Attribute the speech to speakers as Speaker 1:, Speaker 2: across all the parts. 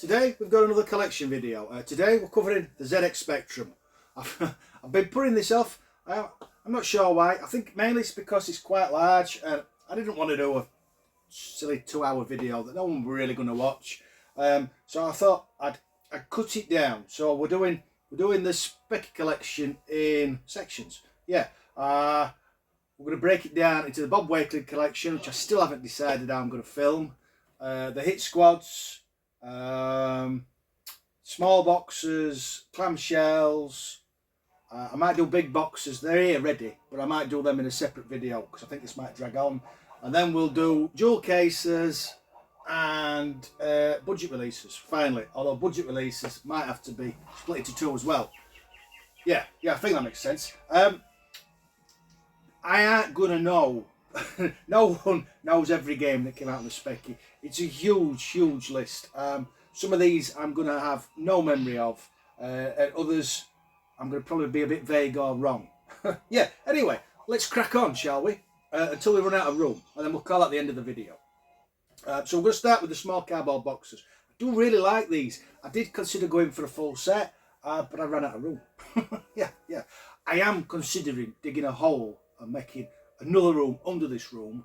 Speaker 1: Today we've got another collection video. Today we're covering the ZX Spectrum. I've been putting this off. I'm not sure why. I think mainly it's because it's quite large and I didn't want to do a silly 2-hour video that no one was really going to watch. So I thought I'd cut it down. So we're doing the Specky collection in sections. Yeah. We're going to break it down into the Bob Wakeling collection, which I still haven't decided how I'm going to film. The hit squads, small boxes, clamshells. I might do big boxes. They're here ready, but I might do them in a separate video because I think this might drag on. And then we'll do dual cases and budget releases finally. Although budget releases might have to be split into two as well. Yeah, I think that makes sense. I ain't gonna know. No one knows every game that came out in the Specky. It's a huge list. Some of these I'm gonna have no memory of, and others I'm gonna probably be a bit vague or wrong. Yeah. Anyway, let's crack on, shall we? Until we run out of room, and then we'll call that the end of the video. So we're gonna start with the small cardboard boxes. I do really like these. I did consider going for a full set, but I ran out of room. Yeah. I am considering digging a hole and making another room under this room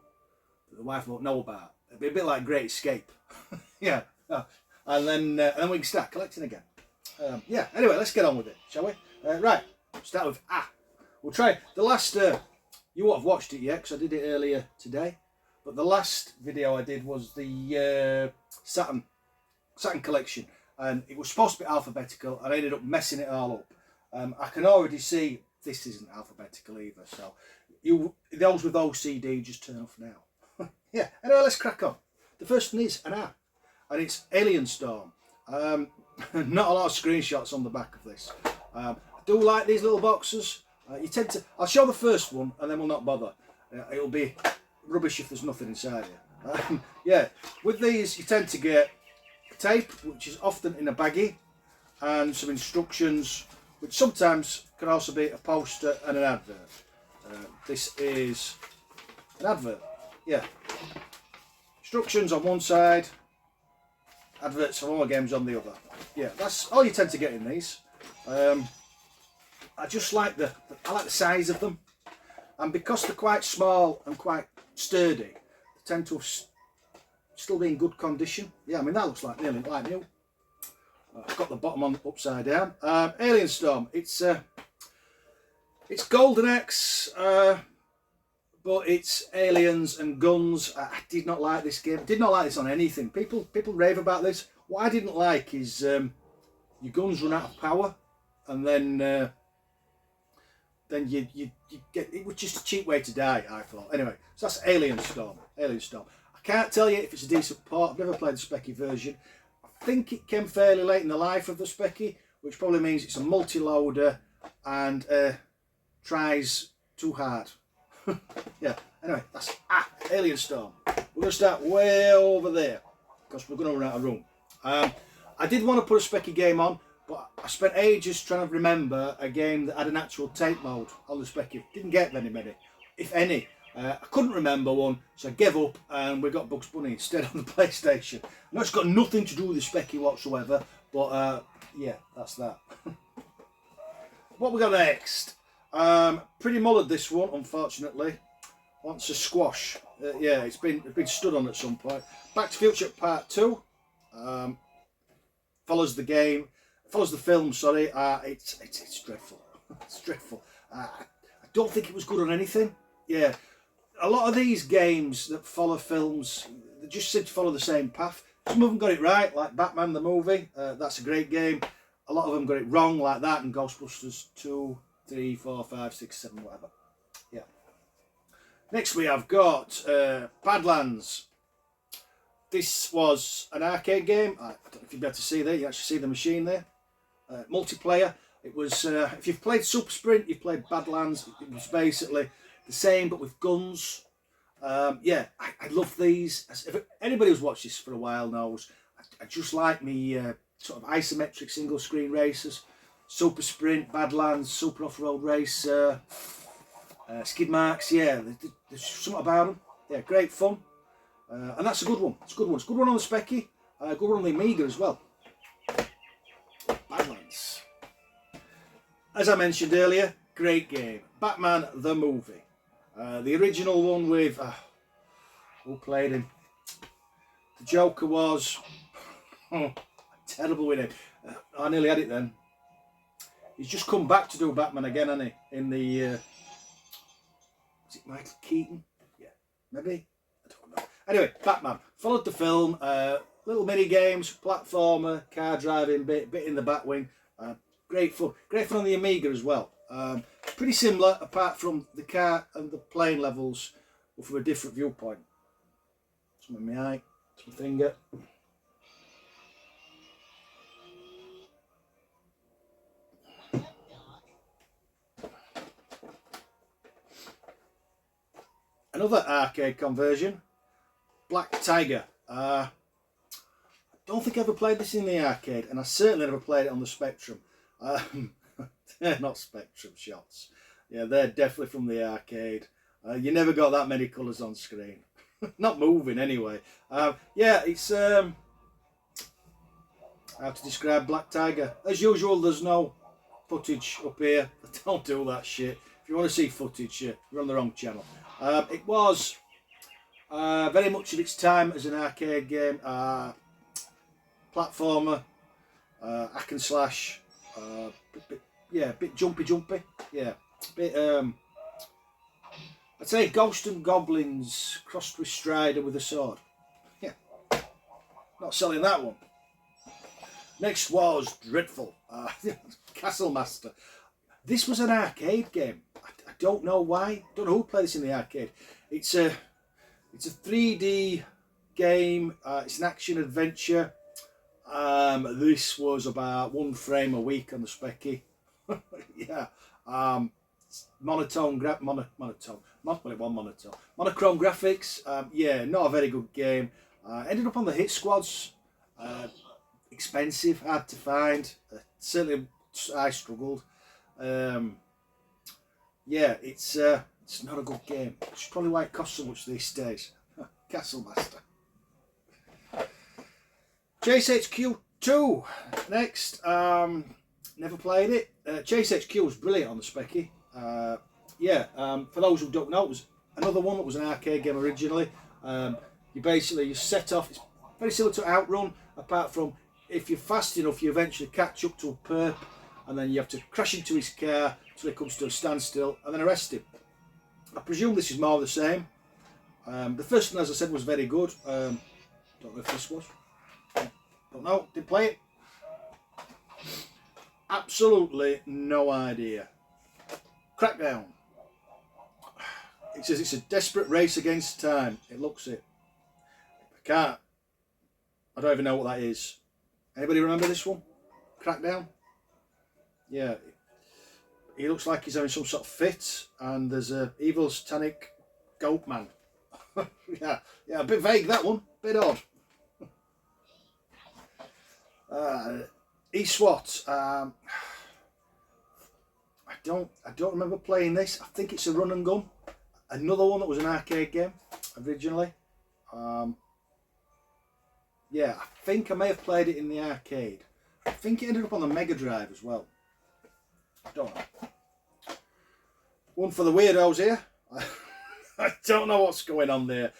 Speaker 1: that the wife won't know about. It'd be a bit like Great Escape. Yeah. And then we can start collecting again. Yeah, anyway, let's get on with it, shall we? Right, start with we'll try the last, you won't have watched it yet because I did it earlier today, but the last video I did was the Saturn collection, and it was supposed to be alphabetical and I ended up messing it all up. I can already see this isn't alphabetical either, so those with OCD just turn off now. Yeah, anyway, let's crack on. The first one is an A, and it's Alien Storm. Not a lot of screenshots on the back of this. I do like these little boxes. You tend to, I'll show the first one and then we'll not bother. It'll be rubbish if there's nothing inside here. Yeah, with these you tend to get tape, which is often in a baggie, and some instructions, which sometimes can also be a poster and an advert. This is an advert. Yeah. Instructions on one side, adverts for all games on the other. Yeah, that's all you tend to get in these. I just like the size of them, and because they're quite small and quite sturdy, they tend to have still be in good condition. Yeah, I mean that looks like nearly like new. I've got the bottom on upside down. Alien Storm. It's Golden Axe, but it's aliens and guns. I did not like this game. I did not like this on anything. People rave about this. What I didn't like is your guns run out of power, and then you get, it was just a cheap way to die, I thought. Anyway, so that's Alien Storm. Alien Storm. I can't tell you if it's a decent port. I've never played the Specky version. I think it came fairly late in the life of the Specky, which probably means it's a multi-loader and tries too hard. Yeah, anyway, that's Alien Storm. We're going to start way over there because we're going to run out of room. I did want to put a Specky game on, but I spent ages trying to remember a game that had an actual tape mode on the Specky. Didn't get very many, if any. I couldn't remember one, so I gave up and we got Bugs Bunny instead on the PlayStation. I know it's got nothing to do with the Specky whatsoever, but yeah, that's that. What we got next? Pretty mullered, this one, unfortunately. Wants a squash. Yeah, it's been stood on at some point. Back to Future Part 2. Follows the film, sorry. It's dreadful. It's dreadful. I don't think it was good on anything. Yeah. A lot of these games that follow films, they just seem to follow the same path. Some of them got it right, like Batman the movie. That's a great game. A lot of them got it wrong, like that, and Ghostbusters 2, 3, 4, 5, 6, 7, whatever. Yeah. Next we have got Badlands. This was an arcade game. I don't know if you'll be able to see there. You actually see the machine there. Multiplayer. It was, if you've played Super Sprint, you've played Badlands. It was basically the same, but with guns. Yeah, I love these. If anybody who's watched this for a while knows, I just like me sort of isometric single screen races. Super Sprint, Badlands, Super Off-Road Race, Skid Marks. Yeah, there's something about them. Yeah, great fun. And that's a good one. It's a good one. It's a good one on the Specky. Good one on the Amiga as well. violence. As I mentioned earlier, great game. Batman the movie. The original one with... who played him? The Joker was... terrible with him. I nearly had it then. He's just come back to do Batman again, hasn't he? In the... is it Michael Keaton? Yeah, maybe? I don't know. Anyway, Batman. Followed the film. Little mini games, platformer, car driving bit in the Batwing. Great fun. Great fun on the Amiga as well. Pretty similar, apart from the car and the plane levels were from a different viewpoint. Some in my eye, some finger. Another arcade conversion, Black Tiger. I don't think I ever played this in the arcade, and I certainly never played it on the Spectrum. They're not Spectrum shots. Yeah, they're definitely from the arcade. You never got that many colours on screen. Not moving anyway. Yeah, it's... how to describe Black Tiger. As usual, there's no footage up here. Don't do that shit. If you want to see footage, you're on the wrong channel. It was very much of its time as an arcade game. Platformer, hack and slash, bit jumpy, yeah, bit I'd say Ghost and Goblins crossed with Strider with a sword. Yeah, not selling that one. Next was Dreadful, Castle Master. This was an arcade game. I don't know why. Don't know who played this in the arcade. It's a 3D game. It's an action adventure. This was about 1 frame a week on the Specky. Yeah. Monochrome graphics. Yeah, not a very good game. Ended up on the hit squads. Expensive, hard to find. Certainly, I struggled. Yeah, it's not a good game. It's probably why it costs so much these days. Castle Master. Chase HQ 2 next. Never played it. Chase HQ was brilliant on the Specky. Yeah, for those who don't know, it was another one that was an arcade game originally. You set off. It's very similar to Outrun, apart from if you're fast enough, you eventually catch up to a perp, and then you have to crash into his car until it comes to a standstill, and then arrest him. I presume this is more of the same. The first one, as I said, was very good. Don't know if this was. Don't know. Didn't play it. Absolutely no idea. Crackdown. It says it's a desperate race against time. It looks it. I don't even know what that is. Anybody remember this one? Crackdown? Yeah. He looks like he's having some sort of fit, and there's a evil satanic goat man. Yeah, a bit vague that one. Bit odd. E-SWAT. I don't remember playing this. I think it's a run and gun. Another one that was an arcade game originally. Yeah, I think I may have played it in the arcade. I think it ended up on the Mega Drive as well. I don't know. One for the weirdos here. I don't know what's going on there.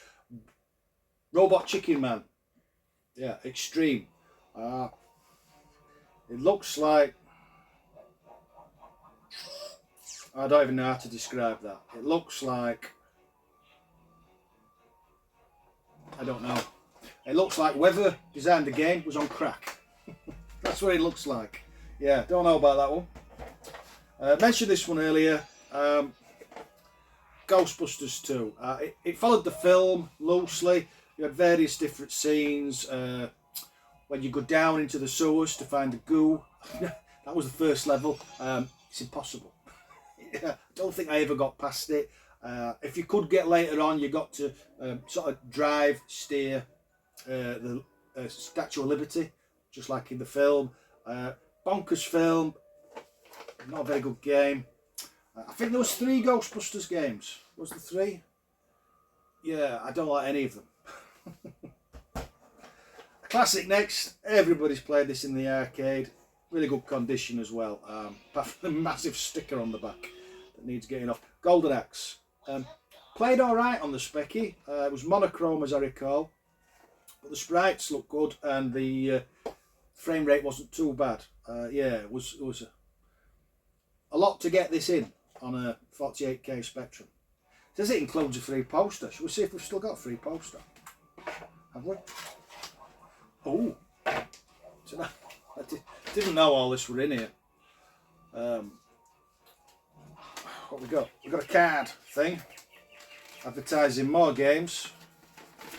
Speaker 1: Robot Chicken Man. Yeah, Extreme. It looks like... I don't even know how to describe that. It looks like... I don't know. It looks like whoever designed the game was on crack. That's what it looks like. Yeah, don't know about that one. Mentioned this one earlier. Ghostbusters 2. It followed the film loosely. You had various different scenes. When you go down into the sewers to find the goo. That was the first level. It's impossible. Yeah, I don't think I ever got past it. If you could get later on, you got to sort of drive, steer the Statue of Liberty, just like in the film. Bonkers film. Not a very good game. I think there was 3 Ghostbusters games. Was there 3? Yeah, I don't like any of them. Classic next. Everybody's played this in the arcade. really good condition as well. Apart from the massive sticker on the back that needs getting off. Golden Axe. Played alright on the Specky. It was monochrome as I recall. But the sprites looked good and the frame rate wasn't too bad. Yeah, it was a lot to get this in on a 48K Spectrum. It says it includes a free poster. Shall we see if we've still got a free poster? Have we? Oh, I didn't know all this were in here. What we got? We've got a card thing advertising more games.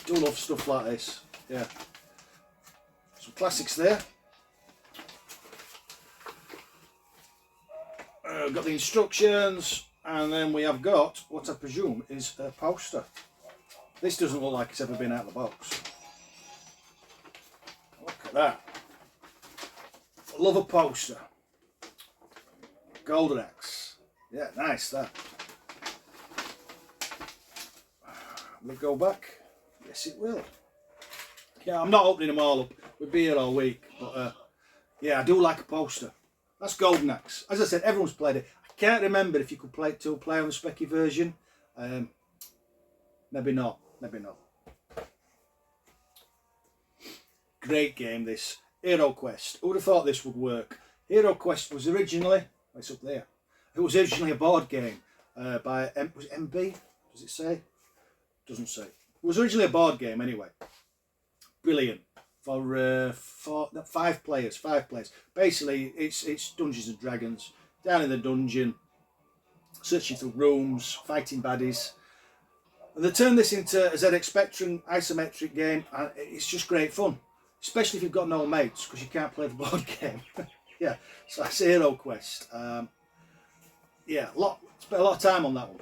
Speaker 1: Do love stuff like this. Yeah, some classics there. We've got the instructions, and then we have got what I presume is a poster. This doesn't look like it's ever been out of the box. Look at that. Love a poster. Golden Axe. Yeah, nice that. Will it go back? Yes, it will. Yeah, I'm not opening them all up. We'll be here all week. But yeah, I do like a poster. That's Golden Axe. As I said, everyone's played it. I can't remember if you could play on the Specky version. Maybe not. Maybe not. Great game, this. Hero Quest. Who would have thought this would work? Hero Quest was originally, it's up there. It was originally a board game by was it MB? Does it say? Doesn't say. It was originally a board game anyway. Brilliant. For 5 players. Basically, it's Dungeons and Dragons. Down in the dungeon, searching through rooms, fighting baddies. And they turned this into a ZX Spectrum isometric game, and it's just great fun. Especially if you've got no mates, because you can't play the board game. Yeah, so that's Hero Quest. Yeah, spent a lot of time on that one.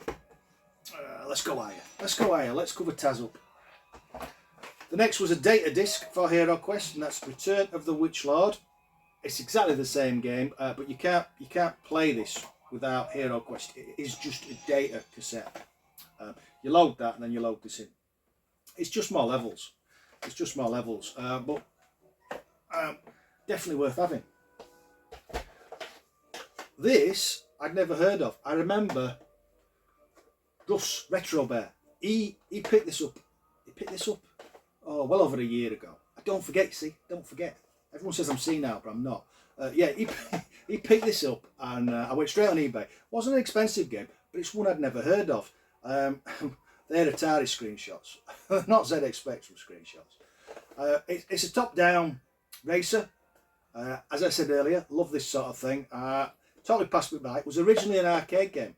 Speaker 1: Let's go higher. Let's cover Taz up. The next was a data disc for Hero Quest, and that's Return of the Witch Lord. It's exactly the same game, but you can't play this without Hero Quest. It is just a data cassette. You load that, and then you load this in. It's just more levels. But definitely worth having. This I'd never heard of. I remember Russ Retro Bear. He picked this up. Oh, well over a year ago. Don't forget. Everyone says I'm senile, but I'm not. Yeah, he picked this up, and I went straight on eBay. Wasn't an expensive game, but it's one I'd never heard of. They're Atari screenshots, not ZX Spectrum screenshots. It's a top-down racer. As I said earlier, love this sort of thing. Totally passed me by. It was originally an arcade game,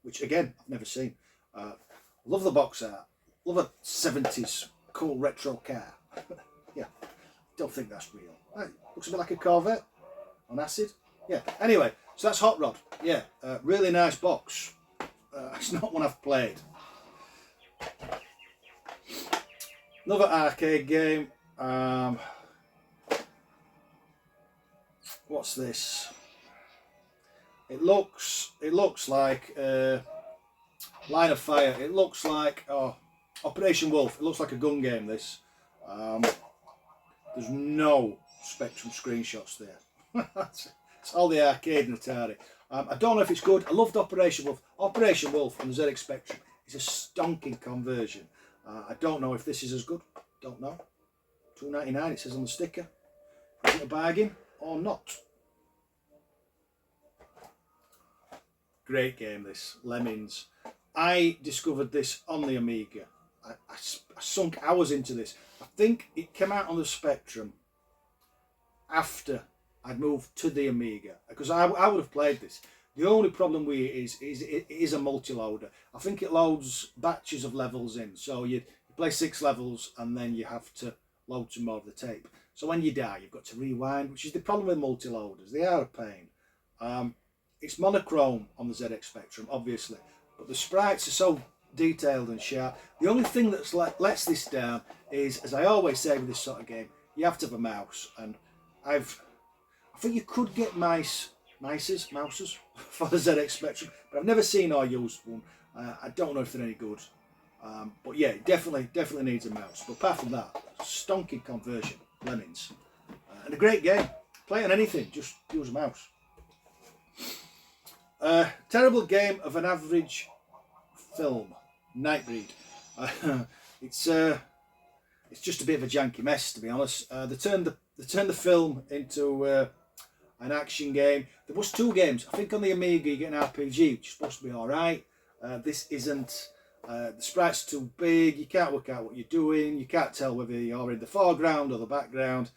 Speaker 1: which again I've never seen. Love the box art. Love a 70s cool retro car. Yeah, don't think that's real. Looks a bit like a Corvette on acid. Yeah. Anyway, so that's Hot Rod. Yeah, really nice box. It's not one I've played. Another arcade game. What's this? It looks like Line of Fire. It looks like Operation Wolf. It looks like a gun game. This. There's no Spectrum screenshots there. It's all the arcade and Atari. I don't know if it's good. I loved Operation Wolf. Operation Wolf on the ZX Spectrum is a stonking conversion. I don't know if this is as good. Don't know. $2.99 it says on the sticker. Is it a bargain or not? Great game this. Lemmings. I discovered this on the Amiga. I sunk hours into this. I think it came out on the Spectrum after I'd moved to the Amiga, because I would have played this. The only problem with it is a multi-loader. I think it loads batches of levels in, so you play 6 levels and then you have to load some more of the tape. So when you die, you've got to rewind, which is the problem with multi-loaders. They are a pain. It's monochrome on the ZX Spectrum, obviously, but the sprites are so detailed and sharp. The only thing that lets this down is, as I always say with this sort of game, you have to have a mouse, and I think you could get mouses for the ZX Spectrum, but I've never seen or used one. I don't know if they're any good, but yeah, it definitely needs a mouse. But apart from that, stonking conversion, Lemmings, and a great game. play on anything, just use a mouse. Terrible game of an average film, Nightbreed. It's just a bit of a janky mess, to be honest. They turned the film into an action game. There was 2 games. I think on the Amiga you get an RPG, which is supposed to be all right. This isn't. The sprite's too big. You can't work out what you're doing. You can't tell whether you're in the foreground or the background.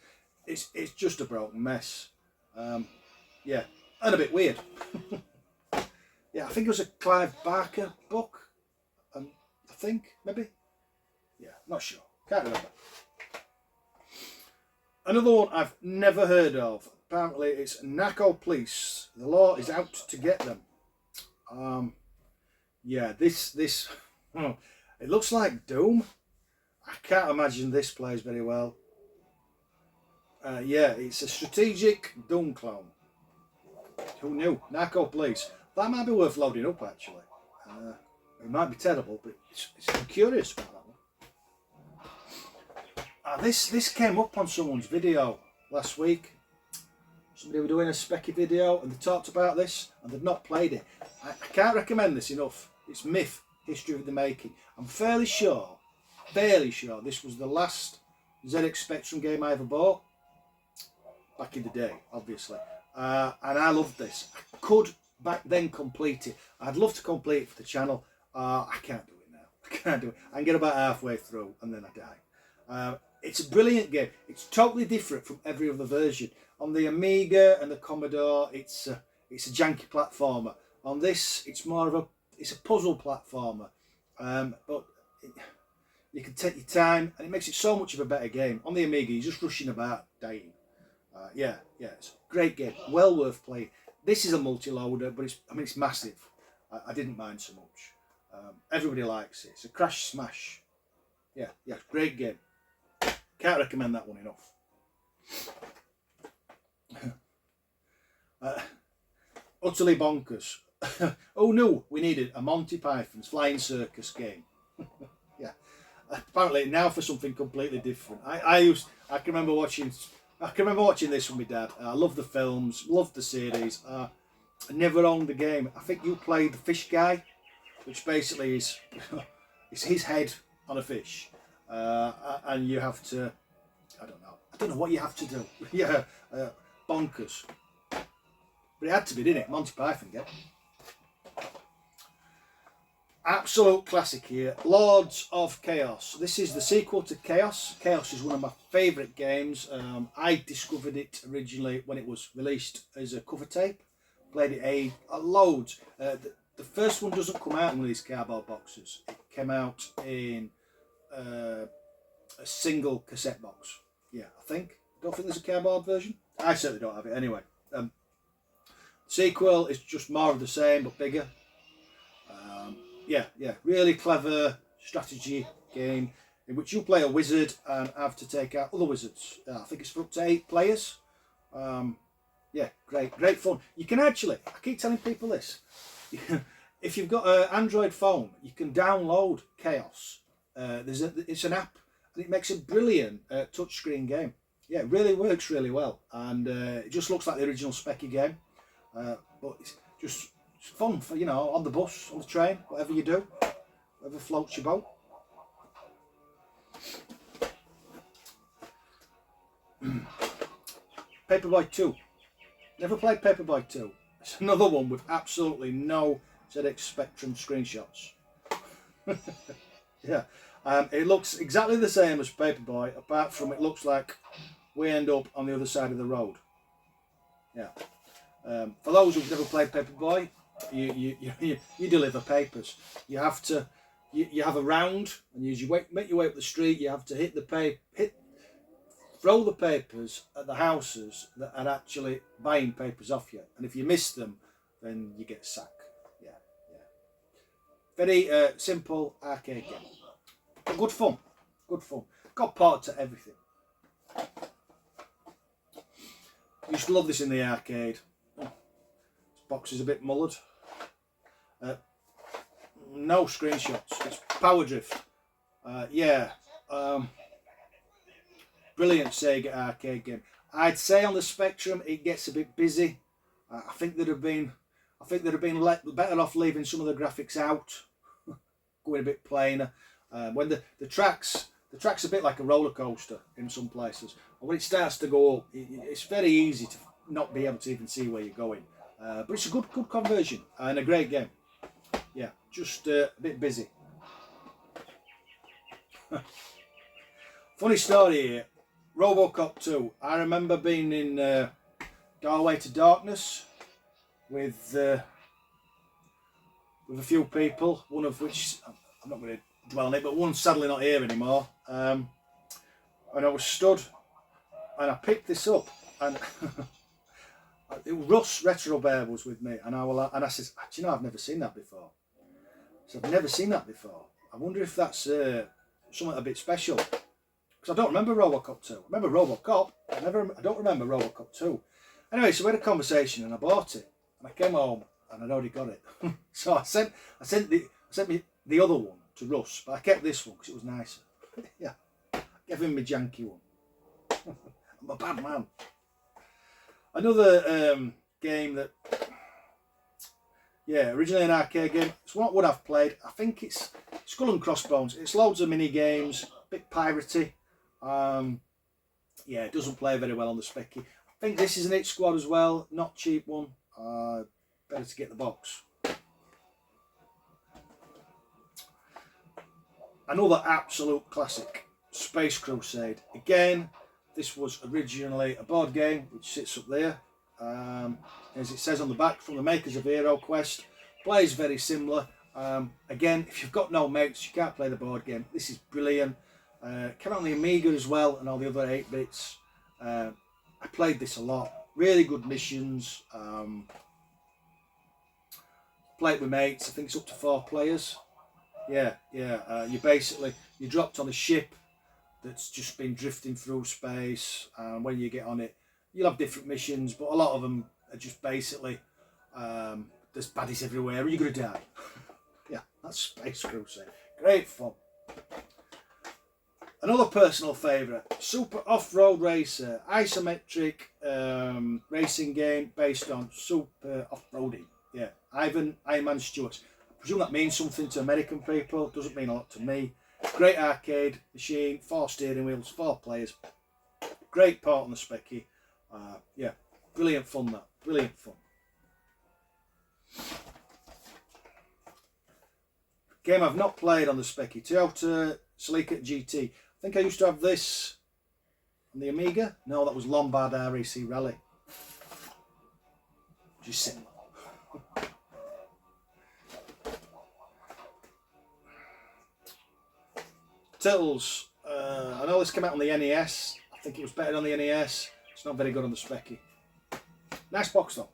Speaker 1: It's just a broken mess. Yeah, and a bit weird. Yeah, I think it was a Clive Barker book. I think, maybe. Yeah, not sure. Can't remember. Another one I've never heard of. Apparently it's Narco Police. The law is out to get them. Yeah, this it looks like Doom. I can't imagine this plays very well. Yeah, it's a strategic Doom clone. Who knew? Narco Police. That might be worth loading up, actually. It might be terrible, but I'm curious about that one. This came up on someone's video last week. Somebody were doing a specky video and they talked about this and they've not played it. I can't recommend this enough. It's Myth, History of the Making. I'm fairly sure this was the last ZX Spectrum game I ever bought. Back in the day, obviously. And I loved this. I could back then complete it. I'd love to complete it for the channel. I can't do it now. I can't do it. I can get about halfway through and then I die. It's a brilliant game. It's totally different from every other version. On the Amiga and the Commodore, it's a janky platformer. On this, it's more of a puzzle platformer. But you can take your time, and it makes it so much of a better game. On the Amiga, you're just rushing about, dying. Yeah, it's a great game. Well worth playing. This is a multi-loader, but it's massive. I didn't mind so much. Everybody likes it. It's a crash smash. Yeah, great game. Can't recommend that one enough. Utterly bonkers. Oh no, we needed a Monty Python's Flying Circus game. Yeah, apparently now for something completely different. I can remember watching this with my dad. I love the films, loved the series. I never owned the game. I think you played the fish guy, which basically is it's his head on a fish, and you have to. I don't know what you have to do. Yeah, bonkers. But it had to be, didn't it? Monty Python game. Absolute classic here. Lords of Chaos. This is the sequel to Chaos. Chaos is one of my favourite games. I discovered it originally when it was released as a cover tape. Played it loads. The first one doesn't come out in one of these cardboard boxes. It came out in a single cassette box. Yeah, I think. Don't think there's a cardboard version. I certainly don't have it anyway. Sequel is just more of the same but bigger. Yeah, really clever strategy game in which you play a wizard and have to take out other wizards. I think it's for up to 8 players. Yeah, great fun. You can actually, I keep telling people this, if you've got an Android phone, you can download Chaos. It's an app and it makes a brilliant touchscreen game. Yeah, it really works really well, and it just looks like the original Specky game. But it's just fun for, on the bus, on the train, whatever you do, whatever floats your boat. Paperboy 2. Never played Paperboy 2. It's another one with absolutely no ZX Spectrum screenshots. Yeah, it looks exactly the same as Paperboy, apart from it looks like we end up on the other side of the road. Yeah. For those who've never played Paperboy, you deliver papers. You have to you have a round, and as you make your way up the street, you have to throw the papers at the houses that are actually buying papers off you. And if you miss them, then you get sacked. Yeah. Very simple arcade game. But good fun. Got part to everything. Used to love this in the arcade. This box is a bit mullered. No screenshots. It's Power Drift. Yeah. Brilliant Sega arcade game. I'd say on the Spectrum it gets a bit busy. I think they'd have been better off leaving some of the graphics out, going a bit plainer. When the tracks a bit like a roller coaster in some places. And when it starts to go up, it's very easy to not be able to even see where you're going. But it's a good conversion and a great game. Yeah, just a bit busy. Funny story here. RoboCop 2. I remember being in Doorway to Darkness with a few people, one of which I'm not going to dwell on it, but one's sadly not here anymore. And I was stood, and I picked this up, and Russ Retro Bear was with me, and I said, "Do you know, I've never seen that before." So I've never seen that before. I wonder if that's something a bit special, because I don't remember RoboCop 2. I remember RoboCop. I don't remember RoboCop 2. Anyway, so we had a conversation, and I bought it, and I came home, and I'd already got it. So I sent the other one to Russ, but I kept this one because it was nicer. Yeah, gave him my janky one. I'm a bad man. Another game that, yeah, originally an arcade game. It's what would I've played. I think it's Skull and Crossbones. It's loads of mini games, a bit piratey. Yeah, it doesn't play very well on the Specky. I think this is an Hit Squad as well, not cheap one. Better to get the box. Another absolute classic, Space Crusade. Again, this was originally a board game which sits up there. As it says on the back, from the makers of Hero Quest. Plays very similar. Again, if you've got no mates, you can't play the board game. This is brilliant. Came out on the Amiga as well and all the other 8-bits. I played this a lot. Really good missions. Play it with mates. I think it's up to 4 players. Yeah. You dropped on a ship that's just been drifting through space, and when you get on it, you'll have different missions, but a lot of them are just basically there's baddies everywhere and you're going to die. Yeah, that's Space Crusade. Great fun. Another personal favourite, Super Off-Road Racer, isometric racing game based on super off-roading. Yeah, Iron Man Stewart. I presume that means something to American people. It doesn't mean a lot to me. Great arcade machine, 4 steering wheels, 4 players. Great part on the Specky. Yeah, brilliant fun that. Brilliant fun. Game I've not played on the Specky, Toyota Celica GT. I think I used to have this on the Amiga. No, that was Lombard RAC Rally. Just similar. Turtles. I know this came out on the NES. I think it was better on the NES. It's not very good on the Specky. Nice box though.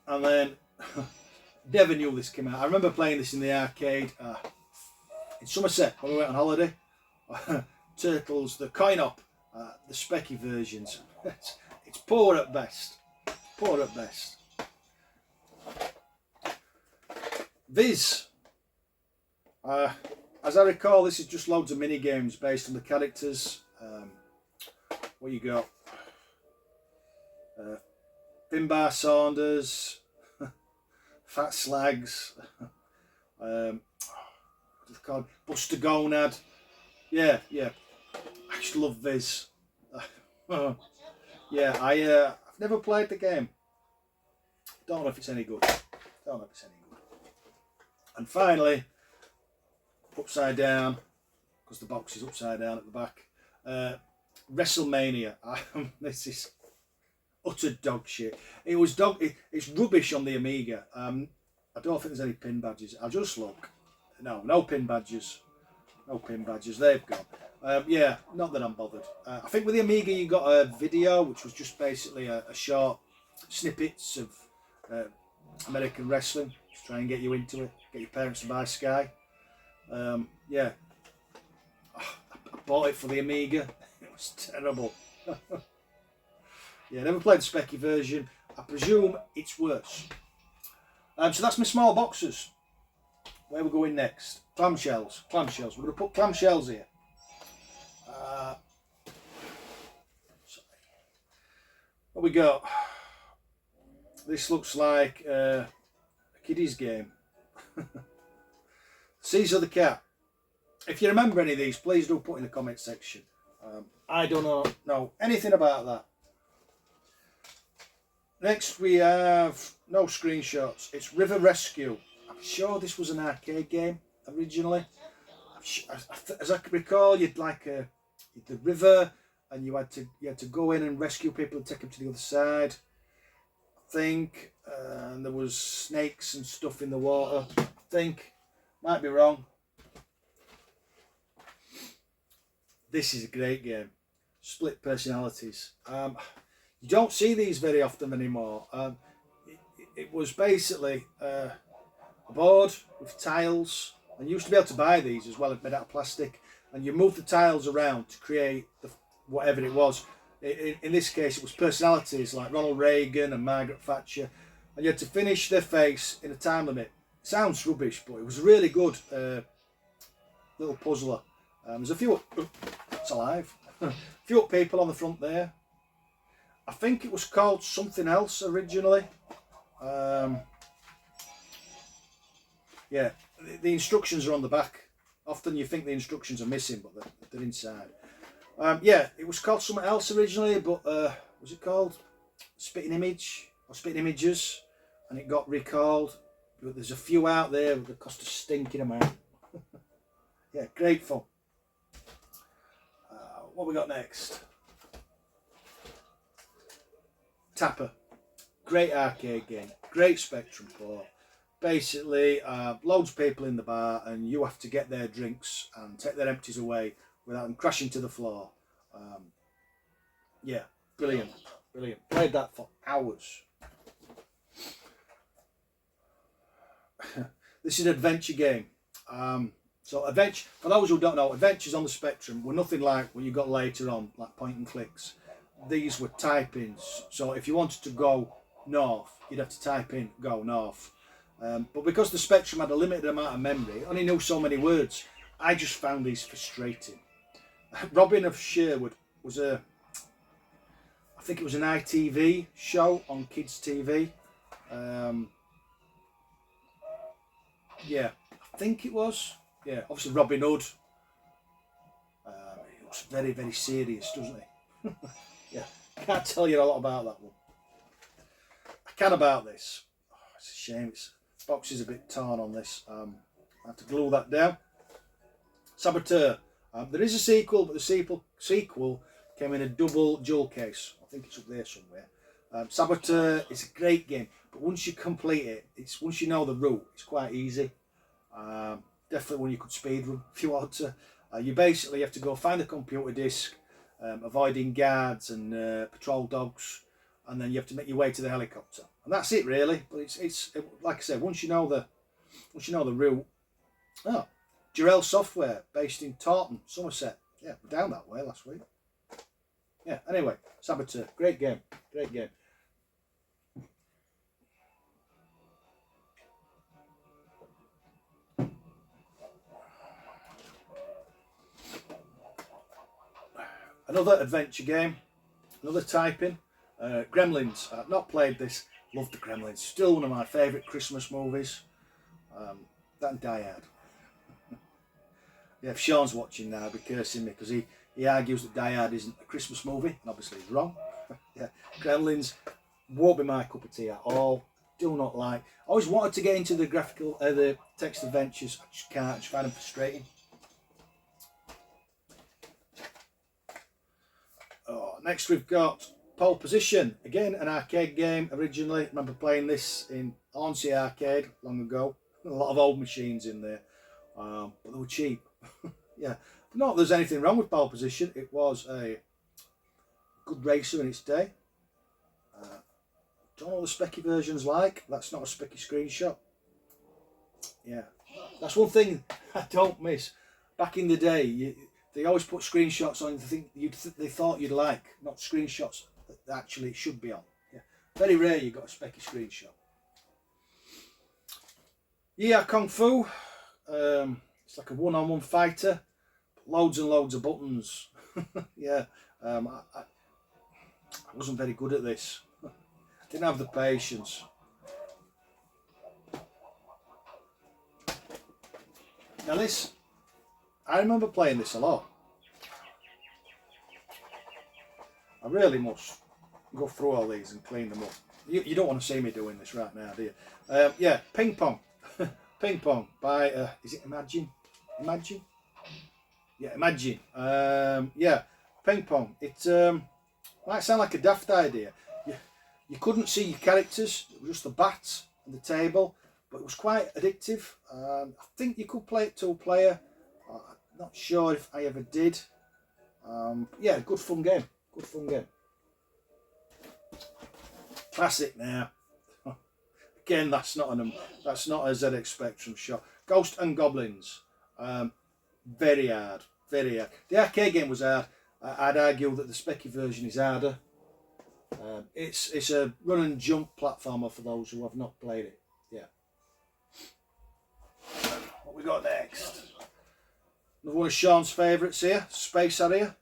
Speaker 1: And then, never knew this came out. I remember playing this in the arcade in Somerset when we went on holiday. Turtles, the coin-op, the Specky versions. It's poor at best. Poor at best. Viz. As I recall, this is just loads of mini games based on the characters. What you got? Finbar Saunders, Fat Slags, what's it called? Buster Gonad. Yeah. I just love Viz. Yeah, I've never played the game. Don't know if it's any good. And finally, upside down, because the box is upside down at the back. WrestleMania. This is utter dog shit. It's rubbish on the Amiga. I don't think there's any pin badges. I'll just look. No pin badges. No pin badges. They've gone. Yeah, not that I'm bothered. I think with the Amiga you got a video, which was just basically a short snippets of American wrestling. Just try and get you into it. Get your parents to buy Sky. Yeah. I bought it for the Amiga. It was terrible. Yeah, never played the Specky version. I presume it's worse. So that's my small boxes. Where we're going next? Clamshells. We're going to put clamshells here. What we got? This looks like a kiddies game. Caesar the cat. If you remember any of these, please do put in the comment section. I don't know anything about that. Next we have no screenshots. It's River Rescue. I'm sure this was an arcade game originally. As I can recall, you'd like the river, and you had to go in and rescue people and take them to the other side. I think, and there was snakes and stuff in the water. I think, might be wrong. This is a great game. Split personalities. You don't see these very often anymore. It was basically a board with tiles, and you used to be able to buy these as well, made out of plastic, and you move the tiles around to create whatever it was. In this case, it was personalities like Ronald Reagan and Margaret Thatcher, and you had to finish their face in a time limit. It sounds rubbish, but it was a really good little puzzler. There's a few. It's alive. A few people on the front there. I think it was called something else originally. Yeah, the instructions are on the back. Often you think the instructions are missing, but they're inside. Yeah, it was called something else originally, but was it called Spitting Image or Spitting Images? And it got recalled. But there's a few out there that cost a stinking amount. Yeah, great fun. What we got next? Tapper. Great arcade game. Great Spectrum port. Basically, loads of people in the bar, and you have to get their drinks and take their empties away without them crashing to the floor. Yeah, brilliant. Brilliant. Played that for hours. This is an adventure game. So adventure, for those who don't know, adventures on the Spectrum were nothing like what you got later on, like point and clicks. These were type-ins. So if you wanted to go north, you'd have to type in go north. But because the Spectrum had a limited amount of memory, only knew so many words, I just found these frustrating. Robin of Sherwood was I think it was an ITV show on Kids TV. Yeah, I think it was. Yeah, obviously Robin Hood. He looks very, very serious, doesn't he? Yeah, I can't tell you a lot about that one. I can about this. Oh, it's a shame. The box is a bit torn on this. I have to glue that down. Saboteur. There is a sequel, but the sequel came in a double jewel case. I think it's up there somewhere. Saboteur is a great game, but once you complete it, once you know the route, it's quite easy. Definitely one you could speedrun if you want to. You basically have to go find the computer disk, avoiding guards and patrol dogs, and then you have to make your way to the helicopter, and that's it really. But it's like I said, once you know the route. Oh, Jarrell Software, based in Taunton, Somerset. Yeah, we're down that way last week. Yeah. Anyway, Saboteur, great game, great game. Another adventure game, another typing. Gremlins. I've not played this. Love the Gremlins. Still one of my favourite Christmas movies. That and Die Hard. Yeah, if Sean's watching now, he'll be cursing me because he argues that Die Hard isn't a Christmas movie, and obviously he's wrong. Yeah, Gremlins won't be my cup of tea at all. Do not like. I always wanted to get into the text adventures. I just can't. I just find them frustrating. Next we've got Pole Position, again an arcade game originally. I remember playing this in Hornsey Arcade long ago. A lot of old machines in there, but they were cheap. Yeah, not that there's anything wrong with Pole Position. It was a good racer in its day. Don't know what the specky version's like. That's not a specky screenshot. Yeah, that's one thing I don't miss. Back in the day, they always put screenshots on they thought you'd like, not screenshots that actually it should be on. Yeah, very rare you got a specky screenshot. Yeah, Kung Fu. It's like a one-on-one fighter. Loads and loads of buttons. Yeah, I I wasn't very good at this. Didn't have the patience. Now this, I remember playing this a lot. I really must go through all these and clean them up. You don't want to see me doing this right now, do you? Yeah, Ping Pong. Ping Pong by, is it Imagine? Imagine? Yeah, Imagine. Yeah, Ping Pong. It might sound like a daft idea. You couldn't see your characters, it was just the bats and the table, but it was quite addictive. I think you could play it two-player. Not sure if I ever did. Yeah, good fun game. Good fun game. Classic now. Again, that's not a ZX Spectrum shot. Ghost and Goblins. Very hard. Very hard. The arcade game was hard. I'd argue that the Specky version is harder. It's a run and jump platformer for those who have not played it. Yeah. What we got next? Another one of Sean's favourites here, Space Harrier.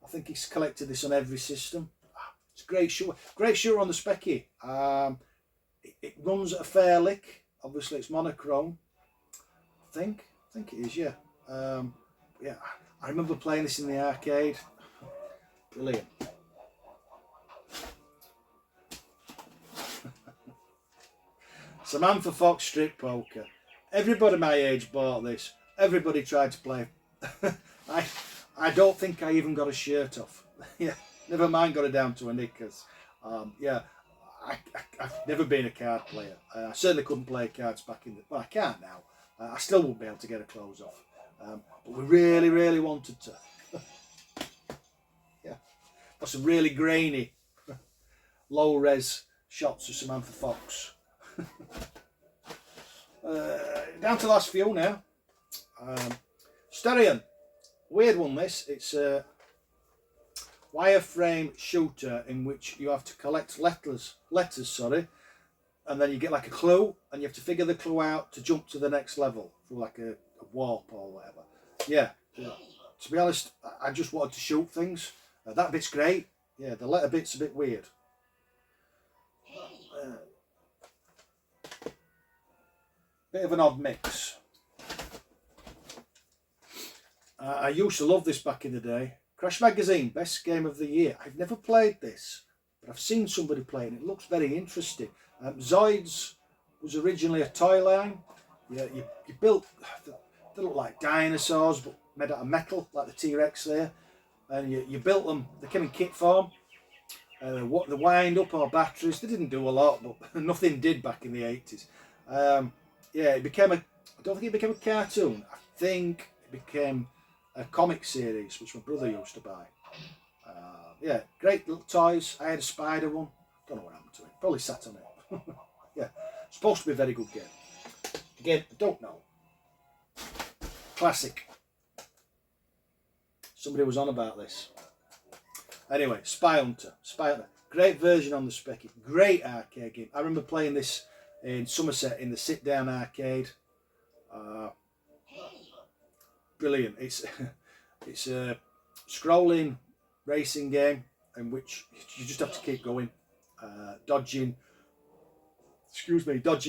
Speaker 1: I think he's collected this on every system. It's a great shooter. Great shooter on the Specky. It runs at a fair lick. Obviously it's monochrome. I think it is, yeah. Yeah, I remember playing this in the arcade. Brilliant. Samantha Fox Strip Poker. Everybody my age bought this. Everybody tried to play. I don't think I even got a shirt off. Yeah, never mind got it down to a knickers. Yeah, I've never been a card player. I certainly couldn't play cards back in the... Well, I can't now. I still wouldn't be able to get her clothes off. But we really, really wanted to. Yeah, got some really grainy, low-res shots of Samantha Fox. Down to the last few now. Stereo. Weird one this. It's a wireframe shooter in which you have to collect letters, and then you get like a clue and you have to figure the clue out to jump to the next level through like a warp or whatever. Yeah, to be honest, I just wanted to shoot things. That bit's great. Yeah, the letter bit's a bit weird. Bit of an odd mix. I used to love this back in the day. Crash Magazine, best game of the year. I've never played this, but I've seen somebody play it. It looks very interesting. Zoids was originally a toy line. Yeah, you built, they look like dinosaurs, but made out of metal, like the T-Rex there. And you built them, they came in kit form. The wind up or batteries, they didn't do a lot, but nothing did back in the 80s. Yeah, it became I don't think it became a cartoon. I think it became a comic series, which my brother used to buy. Yeah, great little toys. I had a spider one. Don't know what happened to it. Probably sat on it. Yeah, supposed to be a very good game. Again, I don't know. Classic. Somebody was on about this. Anyway, Spy Hunter. Great version on the Specky. Great arcade game. I remember playing this in Somerset in the sit-down arcade. Brilliant. It's a scrolling racing game in which you just have to keep going, dodging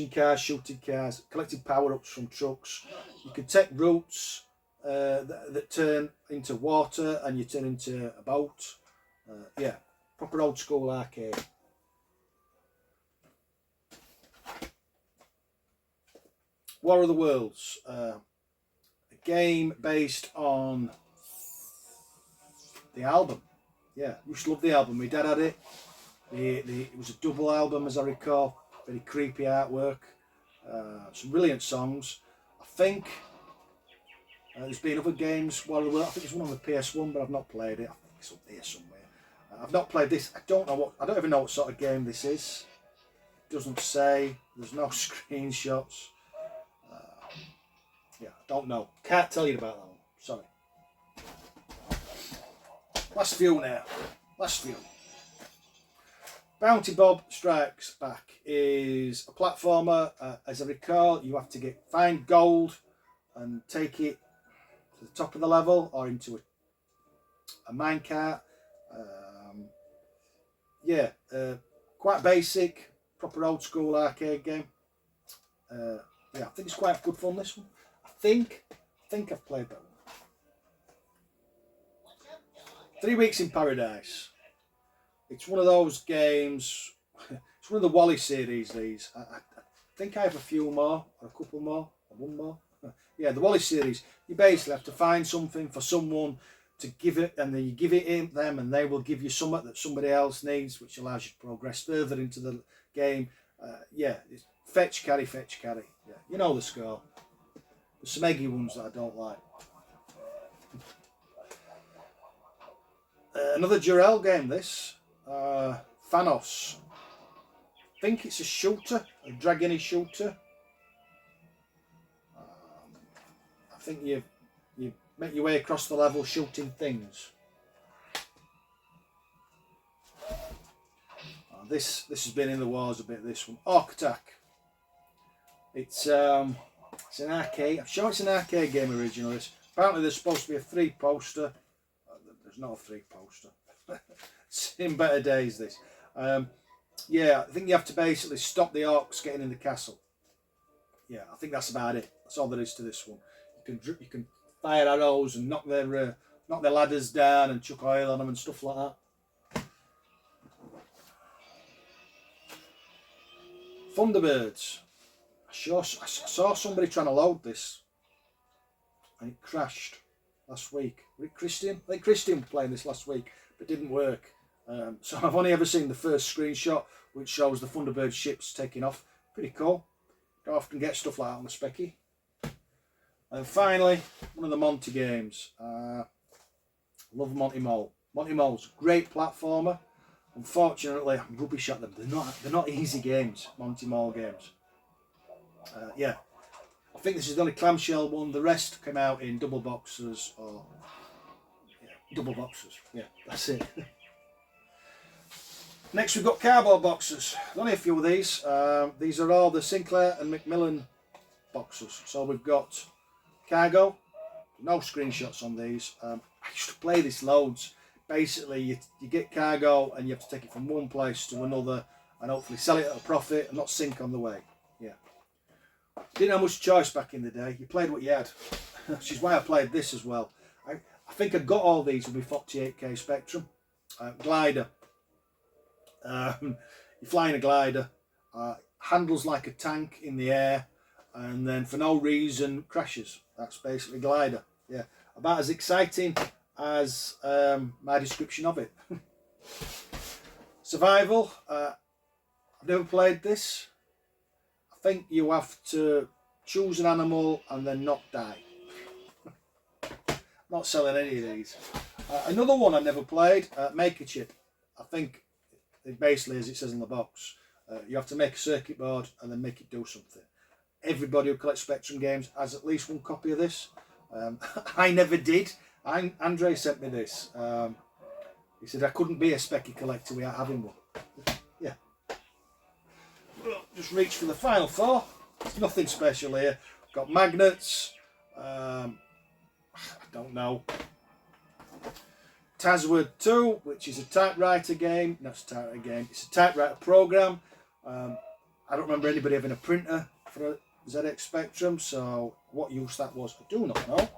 Speaker 1: cars, shooting cars, collecting power-ups from trucks. You can take routes that turn into water and you turn into a boat. Yeah, proper old school arcade. War of the Worlds, a game based on the album. Yeah, used to love the album. My dad had it. It was a double album, as I recall. Very creepy artwork. Some brilliant songs. I think there's been other games. War of the Worlds. I think there's one on the PS1, but I've not played it. I think it's up there somewhere. I've not played this. I don't even know what sort of game this is. It doesn't say. There's no screenshots. Yeah, don't know. Can't tell you about that one. Sorry. Last few now. Last few. Bounty Bob Strikes Back is a platformer. As I recall, you have to find gold and take it to the top of the level or into a minecart. yeah, quite basic, proper old school arcade game. Yeah, I think it's quite good fun, this one. I think I've played that one. 3 Weeks in Paradise. It's one of those games. It's one of the Wally series. These. I think I have a few more, or a couple more, or one more. Yeah, the Wally series. You basically have to find something for someone to give it, and then you give it in them, and they will give you something that somebody else needs, which allows you to progress further into the game. Yeah, it's fetch, carry, fetch, carry. Yeah, you know the score. There's some eggy ones that I don't like. Another Durrell game, this. Thanos. I think it's a shooter, a dragony shooter. I think you make your way across the level shooting things. This has been in the wars a bit, this one. Orc Attack. It's an arcade. I'm sure it's an arcade game originally. Apparently there's supposed to be a 3-poster. There's not a 3-poster. It's in better days, this. Yeah, I think you have to basically stop the orcs getting in the castle. Yeah, I think that's about it. That's all there is to this one. You can fire arrows and knock their ladders down and chuck oil on them and stuff like that. Thunderbirds. I saw somebody trying to load this and it crashed last week. Was it Christian? I think Christian was playing this last week, but it didn't work. So I've only ever seen the first screenshot, which shows the Thunderbird ships taking off. Pretty cool. Don't often get stuff like that on the Specky. And finally, one of the Monty games. Love Monty Mole. Monty Mole's a great platformer. Unfortunately, I'm rubbish at them. They're not easy games, Monty Mole games. Yeah, I think this is the only clamshell one. The rest came out in double boxes or double boxes. Yeah, that's it. Next, we've got cardboard boxes. There's only a few of these. These are all the Sinclair and Macmillan boxes. So we've got cargo. No screenshots on these. I used to play this loads. Basically, you get cargo and you have to take it from one place to another and hopefully sell it at a profit and not sink on the way. Yeah. Didn't have much choice back in the day. You played what you had. Which is why I played this as well. I think I got all these with my 48k Spectrum. Glider. You're flying a glider. Handles like a tank in the air. And then for no reason crashes. That's basically glider. Yeah. About as exciting as my description of it. Survival. I've never played this. I think you have to choose an animal and then not die. Not selling any of these. Another one I never played, Make a Chip. I think it basically, as it says in the box, you have to make a circuit board and then make it do something. Everybody who collects Spectrum games has at least one copy of this. I never did. Andre sent me this. He said I couldn't be a Specky collector without having one. Yeah. Just reach for the final four. There's nothing special here. Got magnets. I don't know. Tazword 2, which is a typewriter game. Not a typewriter game. It's a typewriter program. I don't remember anybody having a printer for a ZX Spectrum, so what use that was, I do not know.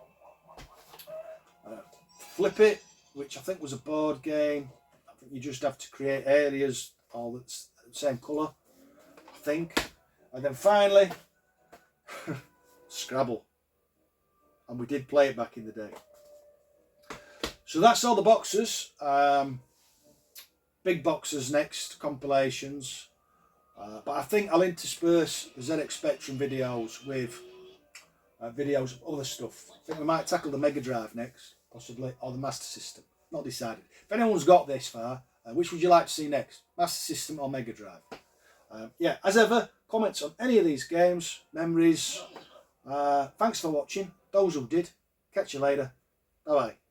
Speaker 1: Flip It, which I think was a board game. I think you just have to create areas all that's the same colour, I think. And then finally, Scrabble. And we did play it back in the day. So that's all the boxes. Big boxes next, compilations. But I think I'll intersperse the ZX Spectrum videos with videos of other stuff. I think we might tackle the Mega Drive next, possibly, or the Master System. Not decided. If anyone's got this far, which would you like to see next? Master System or Mega Drive? Yeah, as ever, comments on any of these games, memories. Thanks for watching. Those who did. Catch you later. Bye bye.